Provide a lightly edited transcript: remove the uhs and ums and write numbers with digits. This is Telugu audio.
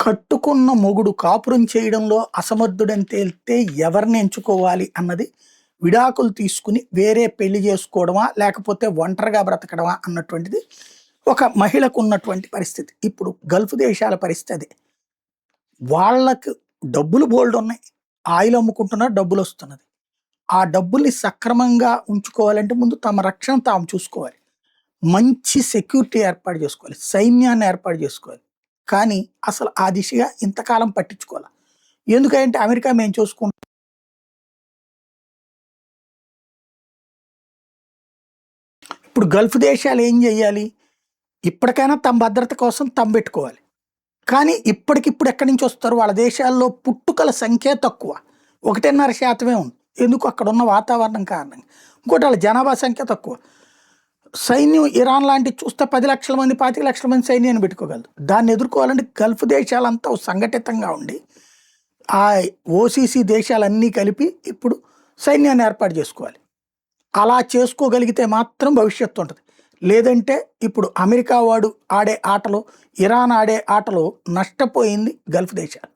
కట్టుకున్న మొగుడు కాపురం చేయడంలో అసమర్థుడని తేలితే ఎవరిని ఎంచుకోవాలి అన్నది విడాకులు తీసుకుని వేరే పెళ్లి చేసుకోవడమా లేకపోతే ఒంటరిగా బ్రతకడమా అన్నటువంటిది ఒక మహిళకు ఉన్నటువంటి పరిస్థితి. ఇప్పుడు గల్ఫ్ దేశాల పరిస్థితి అదే. వాళ్ళకు డబ్బులు బోల్డ్ ఉన్నాయి, ఆయిల్ అమ్ముకుంటున్నారు, డబ్బులు వస్తున్నది. ఆ డబ్బుల్ని సక్రమంగా ఉంచుకోవాలంటే ముందు తమ రక్షణ తాము చూసుకోవాలి, మంచి సెక్యూరిటీ ఏర్పాటు చేసుకోవాలి, సైన్యాన్ని ఏర్పాటు చేసుకోవాలి. కానీ అసలు ఆ దిశగా ఇంతకాలం పట్టించుకోవాలి. ఎందుకంటే అమెరికా మేము చూసుకుంటాం, ఇప్పుడు గల్ఫ్ దేశాలు ఏం చేయాలి, ఇప్పటికైనా తమ భద్రత కోసం తమ పెట్టుకోవాలి. కానీ ఇప్పటికిప్పుడు ఎక్కడి నుంచి వస్తారు, వాళ్ళ దేశాల్లో పుట్టుకల సంఖ్య తక్కువ, 1.5% ఉంది. ఎందుకు, అక్కడ ఉన్న వాతావరణం కారణంగా. ఇంకోటి వాళ్ళ జనాభా సంఖ్య తక్కువ. సైన్యం ఇరాన్ లాంటివి చూస్తే 10 లక్షల మంది 25 లక్షల మంది సైన్యాన్ని పెట్టుకోగలదు. దాన్ని ఎదుర్కోవాలంటే గల్ఫ్ దేశాలంతా సంఘటితంగా ఉండి ఆ ఓసీసీ దేశాలన్నీ కలిపి ఇప్పుడు సైన్యాన్ని ఏర్పాటు చేసుకోవాలి. అలా చేసుకోగలిగితే మాత్రం భవిష్యత్తు ఉంటుంది. లేదంటే ఇప్పుడు అమెరికా వాడు ఆడే ఆటలో, ఇరాన్ ఆడే ఆటలో నష్టపోయింది గల్ఫ్ దేశాలు.